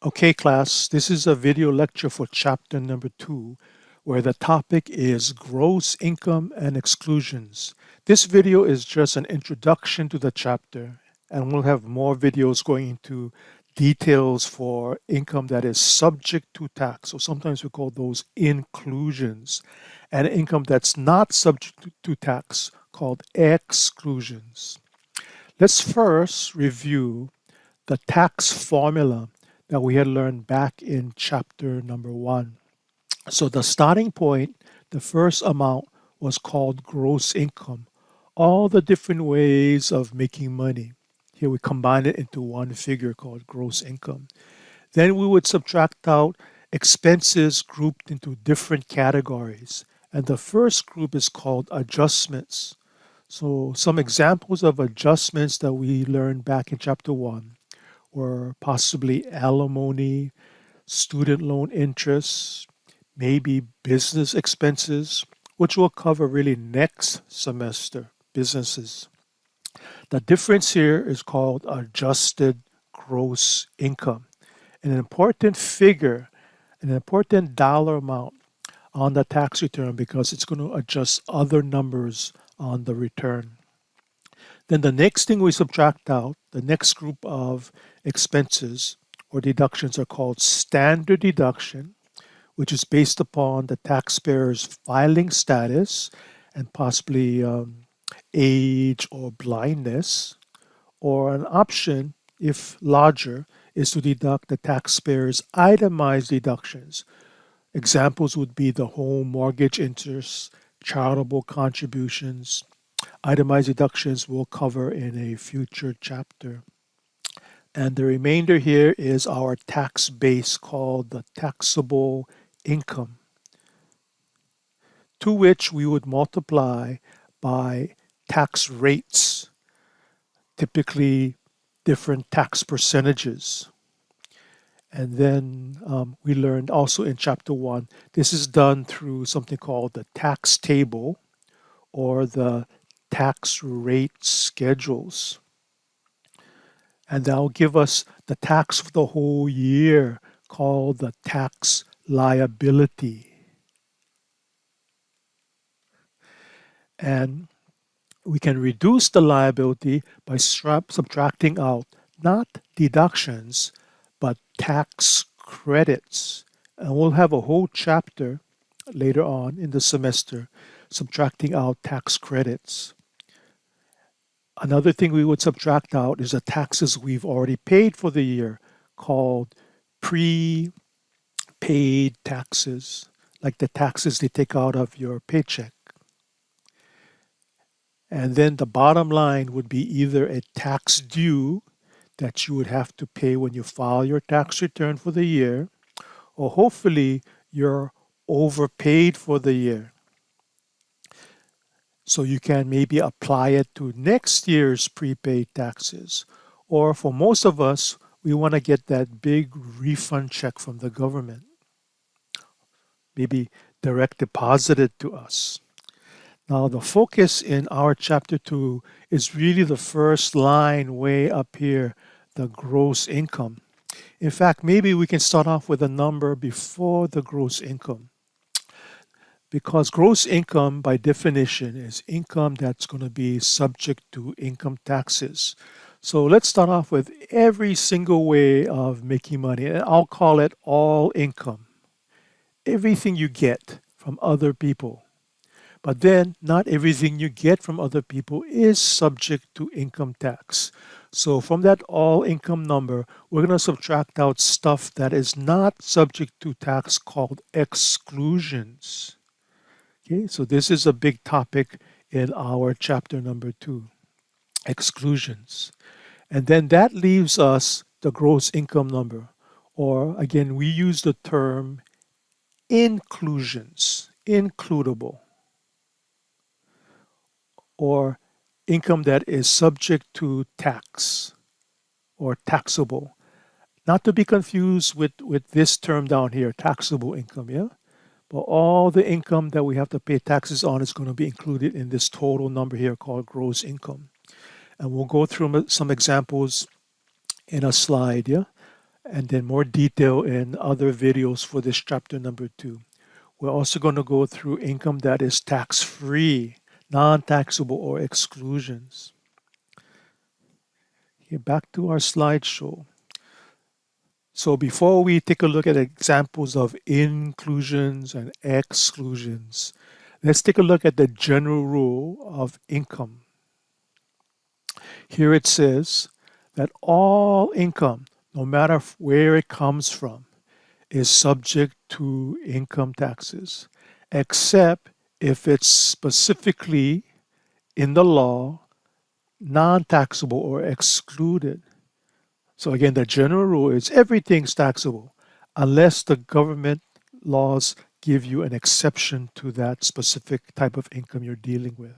Okay, class, this is a video lecture for chapter number 2, where the topic is gross income and exclusions. This video is just an introduction to the chapter, and we'll have more videos going into details for income that is subject to tax. So sometimes we call those inclusions, and income that's not subject to tax called exclusions. Let's first review the tax formula that we had learned back in chapter number 1. So the starting point, the first amount was called gross income. All the different ways of making money. Here we combine it into one figure called gross income. Then we would subtract out expenses grouped into different categories. And the first group is called adjustments. So some examples of adjustments that we learned back in chapter 1 or possibly alimony, student loan interest, maybe business expenses, which we'll cover really next semester, businesses. The difference here is called adjusted gross income. An important figure, an important dollar amount on the tax return because it's going to adjust other numbers on the return. Then the next thing we subtract out, the next group of expenses or deductions are called standard deduction, which is based upon the taxpayer's filing status and possibly age or blindness. Or an option, if larger, is to deduct the taxpayer's itemized deductions. Examples would be the home mortgage interest, charitable contributions. Itemized deductions we'll cover in a future chapter. And the remainder here is our tax base called the taxable income, to which we would multiply by tax rates, typically different tax percentages. And then we learned also in chapter 1, this is done through something called the tax table or the tax rate schedules. And that'll give us the tax for the whole year called the tax liability. And we can reduce the liability by subtracting out not deductions, but tax credits. And we'll have a whole chapter later on in the semester subtracting out tax credits. Another thing we would subtract out is the taxes we've already paid for the year, called prepaid taxes, like the taxes they take out of your paycheck. And then the bottom line would be either a tax due that you would have to pay when you file your tax return for the year, or hopefully you're overpaid for the year. So you can maybe apply it to next year's prepaid taxes. Or for most of us, we want to get that big refund check from the government, maybe direct deposited to us. Now the focus in our chapter 2 is really the first line way up here, the gross income. In fact, maybe we can start off with a number before the gross income. Because gross income, by definition, is income that's going to be subject to income taxes. So let's start off with every single way of making money, and I'll call it all income. Everything you get from other people. But then, not everything you get from other people is subject to income tax. So from that all income number, we're going to subtract out stuff that is not subject to tax called exclusions. Okay, so this is a big topic in our chapter number 2, exclusions. And then that leaves us the gross income number, or again, we use the term inclusions, includable, or income that is subject to tax or taxable. Not to be confused with this term down here, taxable income, yeah? But all the income that we have to pay taxes on is going to be included in this total number here called gross income. And we'll go through some examples in a slide, yeah? and then more detail in other videos for this chapter number 2. We're also going to go through income that is tax-free, non-taxable, or exclusions. Okay, back to our slideshow. So before we take a look at examples of inclusions and exclusions, let's take a look at the general rule of income. Here it says that all income, no matter where it comes from, is subject to income taxes, except if it's specifically in the law non-taxable or excluded. So again, the general rule is everything's taxable unless the government laws give you an exception to that specific type of income you're dealing with.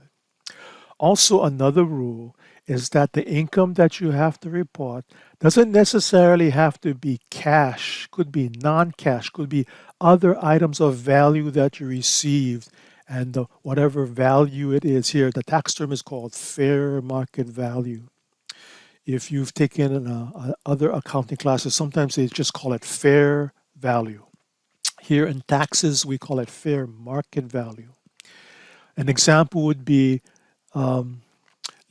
Also, another rule is that the income that you have to report doesn't necessarily have to be cash, could be non-cash, could be other items of value that you received, and whatever value it is here, the tax term is called fair market value. If you've taken other accounting classes, sometimes they just call it fair value. Here in taxes, we call it fair market value. An example would be,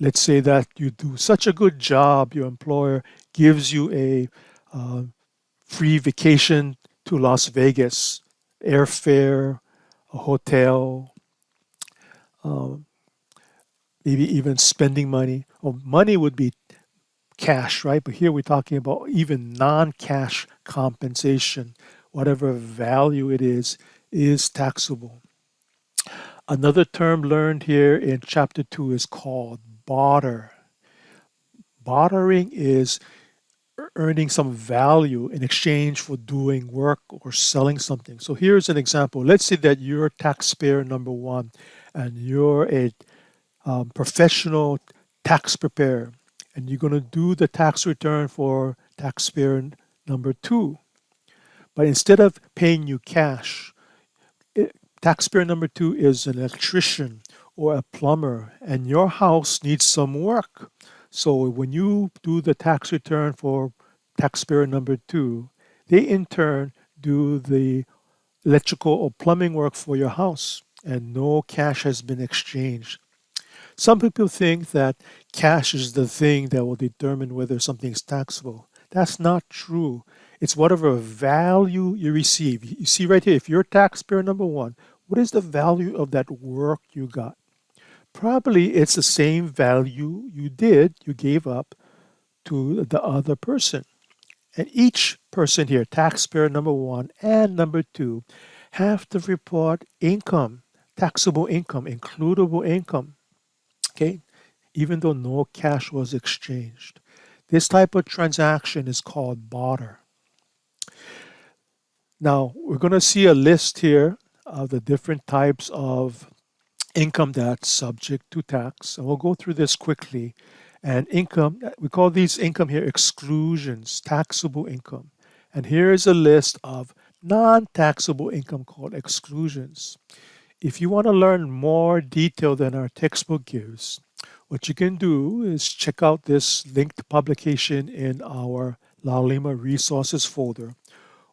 let's say that you do such a good job, your employer gives you a free vacation to Las Vegas, airfare, a hotel, maybe even spending money. Well, money would be cash, right? But here we're talking about even non-cash compensation. Whatever value it is taxable. Another term learned here in chapter 2 is called barter. Bartering is earning some value in exchange for doing work or selling something. So here's an example. Let's say that you're taxpayer number 1 and you're a professional tax preparer, and you're going to do the tax return for taxpayer number 2. But instead of paying you cash, taxpayer number 2 is an electrician or a plumber, and your house needs some work. So when you do the tax return for taxpayer number 2, they in turn do the electrical or plumbing work for your house, and no cash has been exchanged. Some people think that cash is the thing that will determine whether something is taxable. That's not true. It's whatever value you receive. You see right here, if you're taxpayer number 1, what is the value of that work you got? Probably it's the same value you gave up to the other person. And each person here, taxpayer number 1 and number 2, have to report income, taxable income, includable income. Okay, even though no cash was exchanged. This type of transaction is called barter. Now, we're going to see a list here of the different types of income that's subject to tax. And we'll go through this quickly. And income, we call these income here exclusions, taxable income. And here is a list of non-taxable income called exclusions. If you want to learn more detail than our textbook gives, what you can do is check out this linked publication in our Laulima resources folder,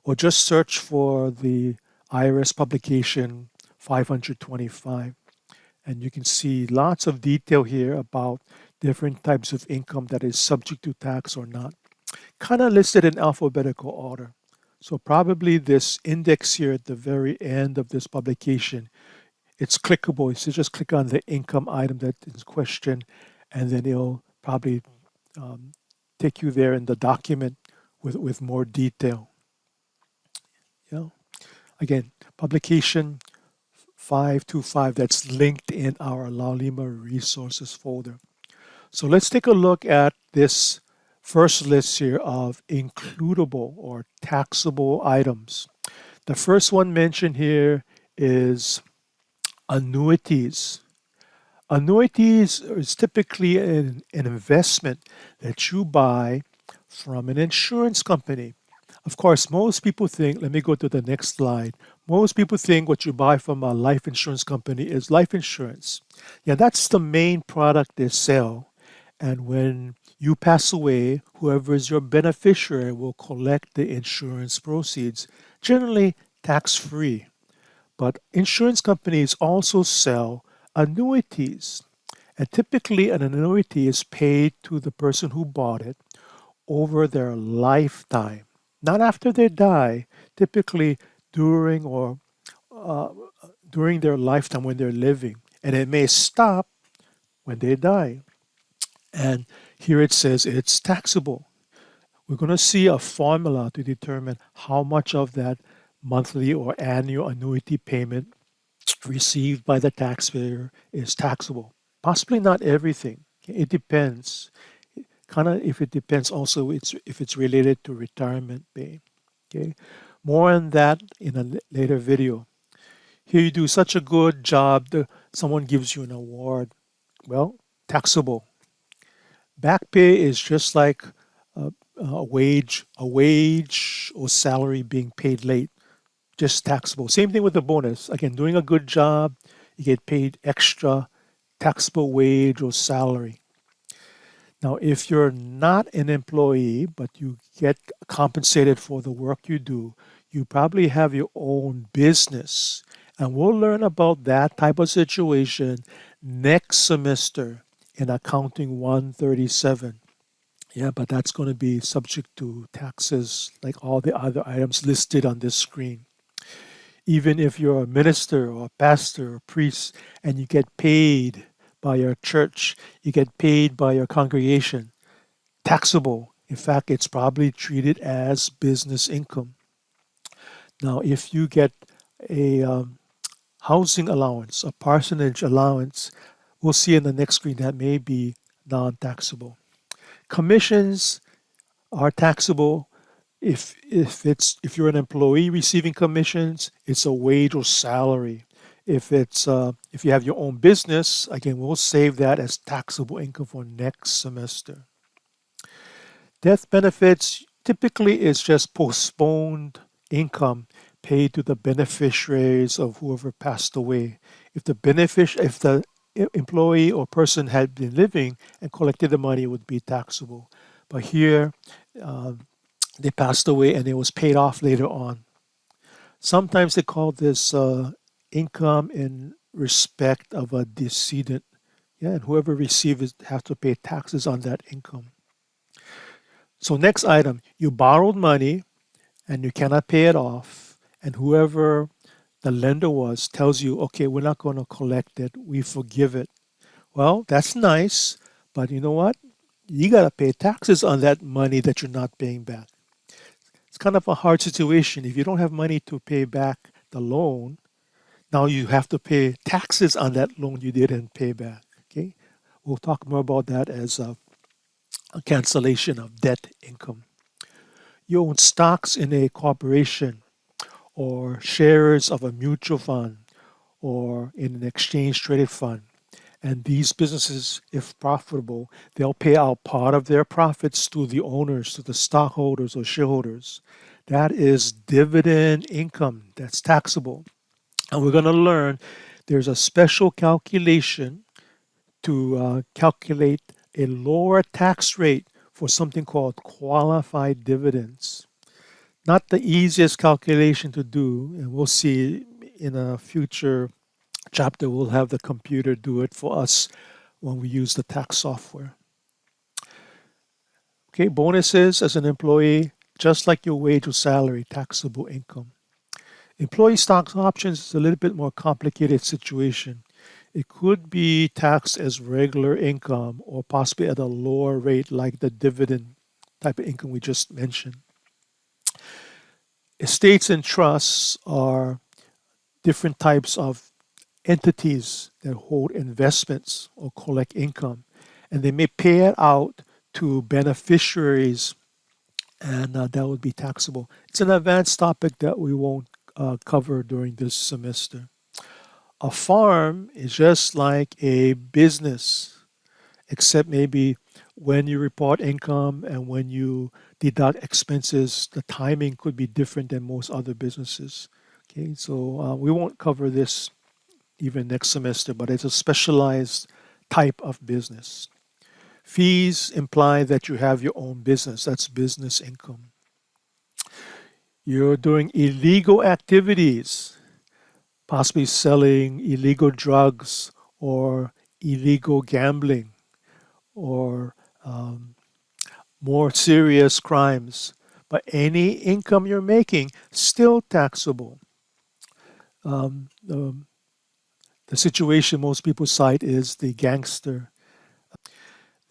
or just search for the IRS publication 525. And you can see lots of detail here about different types of income that is subject to tax or not, kind of listed in alphabetical order. So probably this index here at the very end of this publication, it's clickable. So just click on the income item that is question, and then it'll probably take you there in the document with more detail. Yeah. Again, publication 525, that's linked in our Laulima resources folder. So let's take a look at this first list here of includable or taxable items. The first one mentioned here is annuities. Annuities is typically an investment that you buy from an insurance company. Of course, most people think, let me go to the next slide. Most people think what you buy from a life insurance company is life insurance. Yeah, that's the main product they sell. And when You pass away, whoever is your beneficiary will collect the insurance proceeds, generally tax-free. But insurance companies also sell annuities. And typically, an annuity is paid to the person who bought it over their lifetime, not after they die, typically during or uh, during their lifetime when they're living. And it may stop when they die. And here it says it's taxable. We're going to see a formula to determine how much of that monthly or annual annuity payment received by the taxpayer is taxable. Possibly not everything. It depends. Kind of if it depends also if it's related to retirement pay. Okay. More on that in a later video. Here you do such a good job, someone gives you an award. Well, taxable. Back pay is just like a wage or salary being paid late, just taxable. Same thing with the bonus. Again, doing a good job, you get paid extra, taxable wage or salary. Now, if you're not an employee, but you get compensated for the work you do, you probably have your own business. And we'll learn about that type of situation next semester in Accounting 137. Yeah, but that's going to be subject to taxes like all the other items listed on this screen. Even if you're a minister or a pastor or priest and you get paid by your church, you get paid by your congregation, taxable. In fact, it's probably treated as business income. Now, if you get a housing allowance, a parsonage allowance, we'll see in the next screen that may be non-taxable. Commissions are taxable. If you're an employee receiving commissions, it's a wage or salary. If you have your own business, again, we'll save that as taxable income for next semester. Death benefits typically is just postponed income paid to the beneficiaries of whoever passed away. If the employee or person had been living and collected the money, it would be taxable. But here, uh, they passed away and it was paid off later on. Sometimes they call this income in respect of a decedent. Yeah, and whoever receives it has to pay taxes on that income. So next item, you borrowed money and you cannot pay it off, and whoever the lender was tells you, okay, we're not going to collect it, we forgive it. Well, that's nice, but you know what? You got to pay taxes on that money that you're not paying back. It's kind of a hard situation. If you don't have money to pay back the loan, now you have to pay taxes on that loan you didn't pay back. Okay, we'll talk more about that as a cancellation of debt income. You own stocks in a corporation or shares of a mutual fund or in an exchange traded fund. And these businesses, if profitable, they'll pay out part of their profits to the owners, to the stockholders or shareholders. That is dividend income. That's taxable. And we're going to learn there's a special calculation to calculate a lower tax rate for something called qualified dividends. Not the easiest calculation to do, and we'll see in a future chapter, we'll have the computer do it for us when we use the tax software. Okay, bonuses as an employee, just like your wage or salary, taxable income. Employee stock options is a little bit more complicated situation. It could be taxed as regular income or possibly at a lower rate like the dividend type of income we just mentioned. Estates and trusts are different types of entities that hold investments or collect income, and they may pay it out to beneficiaries, and that would be taxable. It's an advanced topic that we won't cover during this semester. A farm is just like a business, except maybe when you report income and when you deduct expenses, the timing could be different than most other businesses. Okay, so we won't cover this even next semester, but it's a specialized type of business. Fees imply that you have your own business. That's business income. You're doing illegal activities, possibly selling illegal drugs or illegal gambling or more serious crimes. But any income you're making, still taxable. Um, the, the situation most people cite is the gangster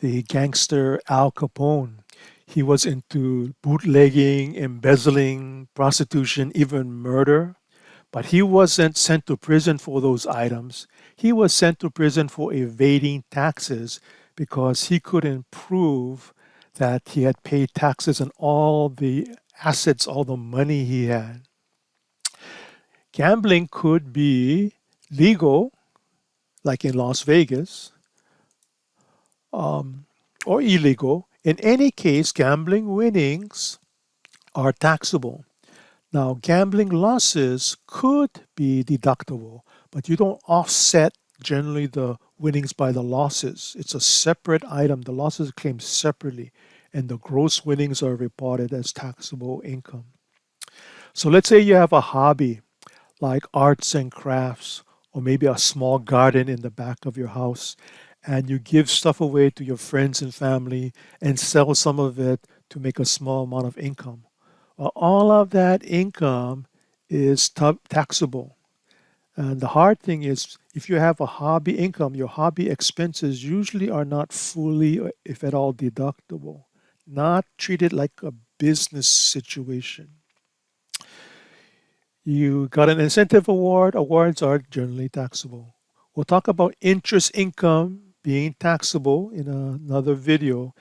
Al Capone. He was into bootlegging, embezzling, prostitution, even murder. But he wasn't sent to prison for those items. He was sent to prison for evading taxes because he couldn't prove that he had paid taxes on all the assets, all the money he had. Gambling could be legal, like in Las Vegas, um, or illegal. In any case, gambling winnings are taxable. Now, gambling losses could be deductible, but you don't offset generally the winnings by the losses. It's a separate item. The losses are claimed separately, and the gross winnings are reported as taxable income. So let's say you have a hobby like arts and crafts, or maybe a small garden in the back of your house, and you give stuff away to your friends and family and sell some of it to make a small amount of income. Well, all of that income is taxable. And the hard thing is, if you have a hobby income, your hobby expenses usually are not fully, if at all, deductible, not treated like a business situation. You got an incentive award. Awards are generally taxable. We'll talk about interest income being taxable in another video,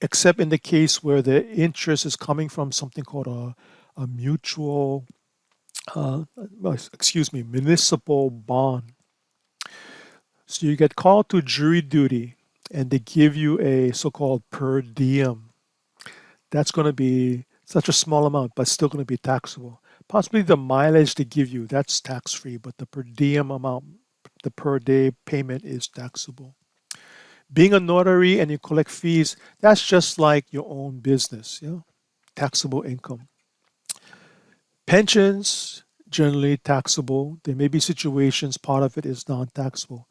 except in the case where the interest is coming from something called a mutual, municipal bond. So you get called to jury duty and they give you a so-called per diem. That's going to be such a small amount, but still going to be taxable. Possibly the mileage they give you, that's tax-free, but the per diem amount, the per day payment is taxable. Being a notary and you collect fees, that's just like your own business, taxable income. Pensions, generally taxable. There may be situations, part of it is non-taxable.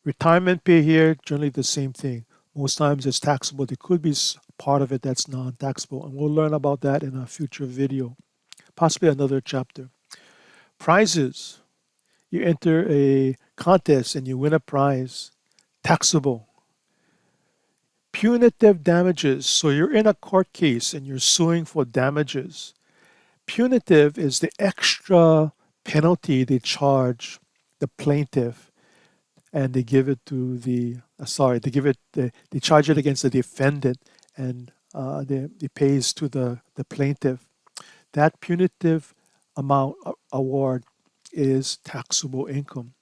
Retirement pay here, generally the same thing. Most times it's taxable. There could be part of it that's non-taxable, and we'll learn about that in a future video, possibly another chapter. Prizes. You enter a contest and you win a prize, taxable. Punitive damages. So you're in a court case and you're suing for damages. Punitive is the extra penalty they charge the plaintiff, and they give it to they charge it against the defendant, and they pays to the plaintiff. That punitive amount award is taxable income.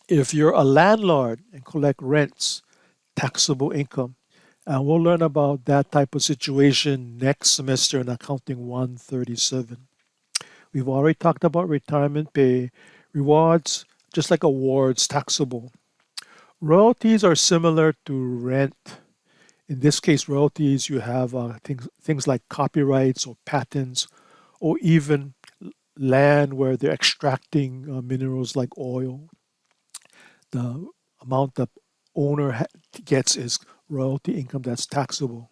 If you're a landlord and collect rents, taxable income. And we'll learn about that type of situation next semester in Accounting 137. We've already talked about retirement pay, rewards, just like awards, taxable. Royalties are similar to rent. In this case, royalties, you have things like copyrights or patents, or even land where they're extracting minerals like oil. The amount the owner gets is royalty income that's taxable.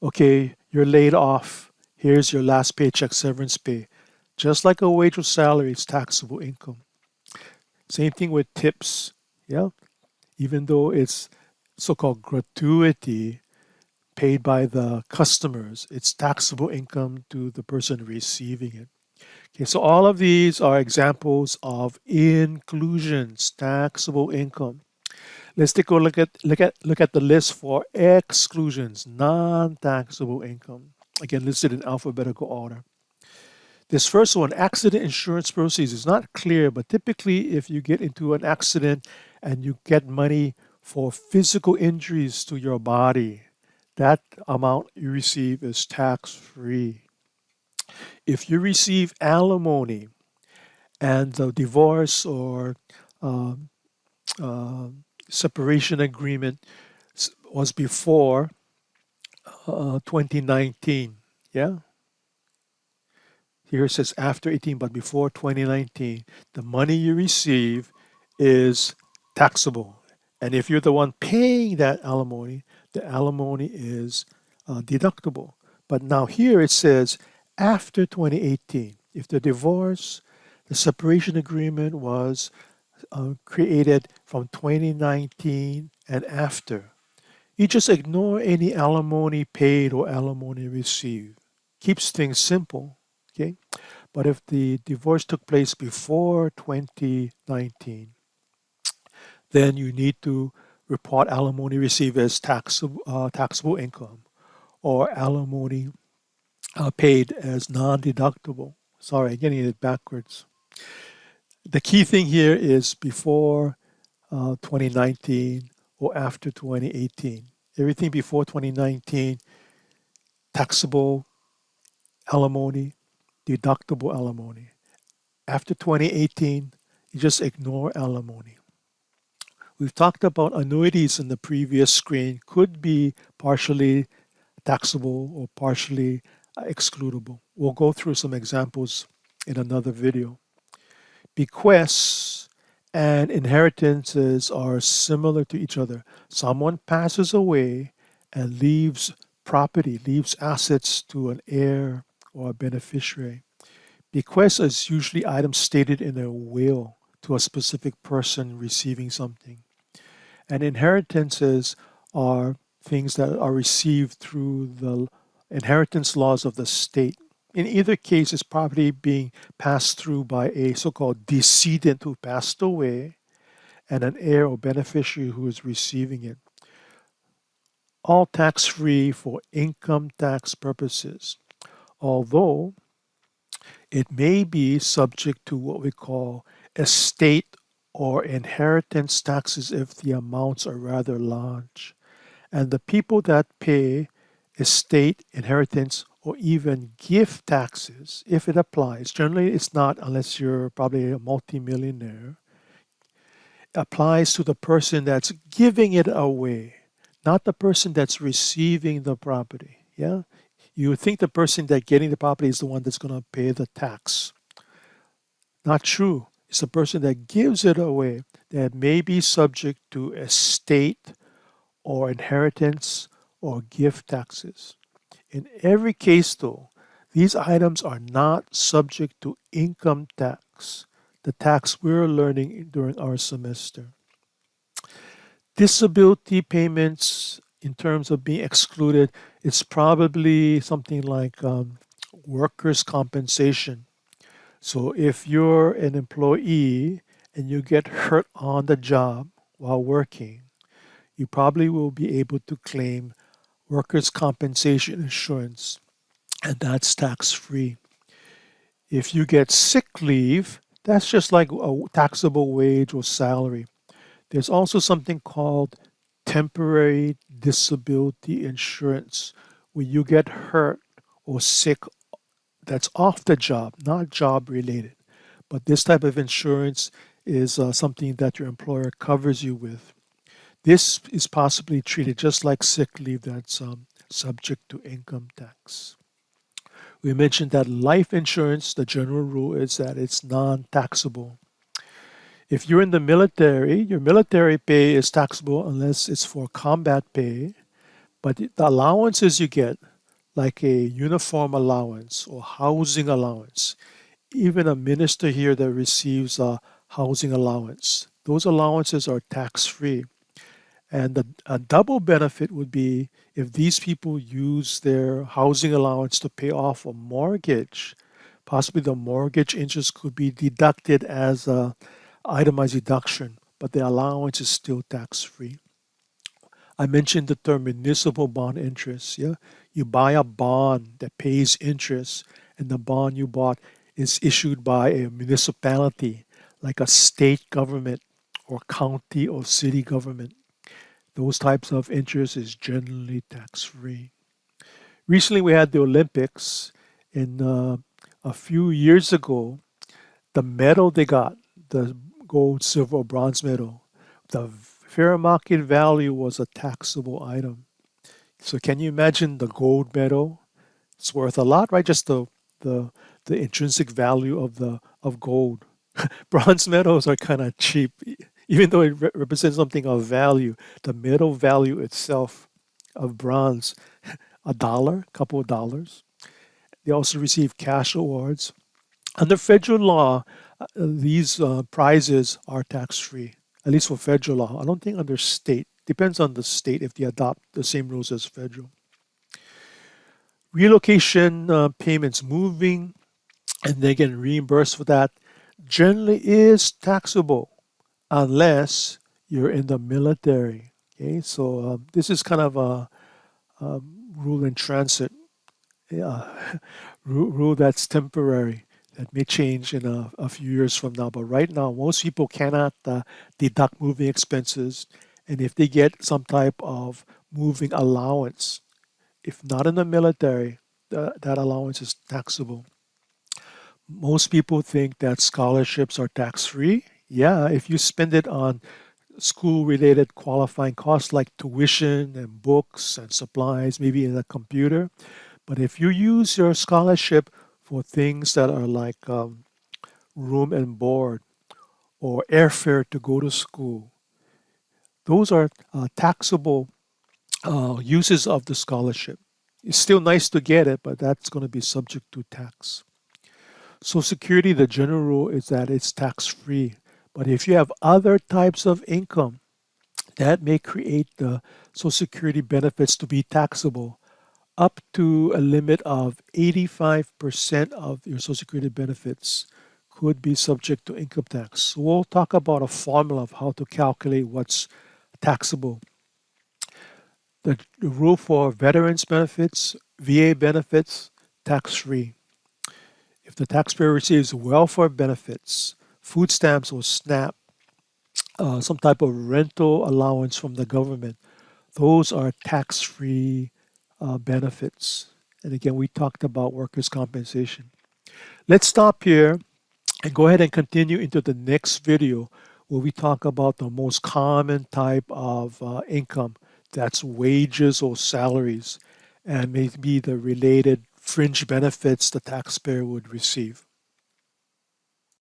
Okay, you're laid off. Here's your last paycheck, severance pay. Just like a wage or salary, it's taxable income. Same thing with tips. Yeah, even though it's so-called gratuity paid by the customers, it's taxable income to the person receiving it. Okay, so all of these are examples of inclusions, taxable income. Let's take a look at the list for exclusions, non-taxable income. Again, listed in alphabetical order. This first one, accident insurance proceeds, is not clear, but typically if you get into an accident and you get money for physical injuries to your body, that amount you receive is tax-free. If you receive alimony and the divorce or um, separation agreement was before 2019. Yeah, here it says after 18, but before 2019, the money you receive is taxable. And if you're the one paying that alimony, the alimony is deductible. But now here it says after 2018, if the divorce, the separation agreement was created from 2019 and after, you just ignore any alimony paid or alimony received. Keeps things simple. Okay. But if the divorce took place before 2019, then you need to report alimony received as taxable income or alimony paid as non-deductible. Sorry, I'm getting it backwards. The key thing here is before 2019 or after 2018. Everything before 2019, taxable alimony, deductible alimony. After 2018, you just ignore alimony. We've talked about annuities in the previous screen, could be partially taxable or partially excludable. We'll go through some examples in another video. Bequests and inheritances are similar to each other. Someone passes away and leaves property, leaves assets to an heir or a beneficiary. Bequest is usually items stated in a will to a specific person receiving something. And inheritances are things that are received through the inheritance laws of the state. In either case, it's property being passed through by a so-called decedent who passed away and an heir or beneficiary who is receiving it. All tax-free for income tax purposes, although it may be subject to what we call estate or inheritance taxes if the amounts are rather large. And the people that pay estate, inheritance, or even gift taxes, if it applies, generally it's not unless you're probably a multimillionaire, applies to the person that's giving it away, not the person that's receiving the property. Yeah? You would think the person that's getting the property is the one that's going to pay the tax. Not true. It's the person that gives it away that may be subject to estate or inheritance or gift taxes. In every case, though, these items are not subject to income tax, the tax we're learning during our semester. Disability payments, in terms of being excluded, it's probably something like workers' compensation. So if you're an employee and you get hurt on the job while working, you probably will be able to claim workers' compensation insurance, and that's tax-free. If you get sick leave, that's just like a taxable wage or salary. There's also something called temporary disability insurance, where you get hurt or sick that's off the job, not job related. But this type of insurance is something that your employer covers you with. This is possibly treated just like sick leave that's subject to income tax. We mentioned that life insurance, the general rule is that it's non-taxable. If you're in the military, your military pay is taxable unless it's for combat pay, but the allowances you get, like a uniform allowance or housing allowance, even a minister here that receives a housing allowance, those allowances are tax-free. And a double benefit would be if these people use their housing allowance to pay off a mortgage, possibly the mortgage interest could be deducted as a itemized deduction, but the allowance is still tax-free. I mentioned the term municipal bond interest. Yeah, you buy a bond that pays interest, and the bond you bought is issued by a municipality, like a state government or county or city government. Those types of interest is generally tax-free. Recently, we had the Olympics, and a few years ago, the medal they got, the gold, silver, or bronze medal, the Fair market value was a taxable item. So can you imagine the gold medal? It's worth a lot, right? Just the the intrinsic value of gold. Bronze medals are kind of cheap, even though it represents something of value. The medal value itself of bronze, a dollar, a couple of dollars. They also receive cash awards. Under federal law, these prizes are tax-free, at least for federal law. I don't think under state. Depends on the state if they adopt the same rules as federal. Relocation payments, moving and they get reimbursed for that, generally is taxable unless you're in the military. Okay, so this is kind of a rule in transit, rule that's temporary, that may change in a few years from now. But right now, most people cannot deduct moving expenses, and if they get some type of moving allowance, if not in the military, that allowance is taxable. Most people think that scholarships are tax-free. Yeah, if you spend it on school-related qualifying costs like tuition and books and supplies, maybe in a computer. But if you use your scholarship for things that are like room and board or airfare to go to school, those are taxable uses of the scholarship. It's still nice to get it, but that's going to be subject to tax. Social Security, the general rule is that it's tax-free. But if you have other types of income, that may create the Social Security benefits to be taxable up to a limit of 85% of your Social Security benefits could be subject to income tax. So we'll talk about a formula of how to calculate what's taxable. The rule for veterans benefits, VA benefits, tax-free. If the taxpayer receives welfare benefits, food stamps or SNAP, some type of rental allowance from the government, those are tax-free benefits. And again, we talked about workers' compensation. Let's stop here and go ahead and continue into the next video where we talk about the most common type of income. That's wages or salaries, and maybe the related fringe benefits the taxpayer would receive.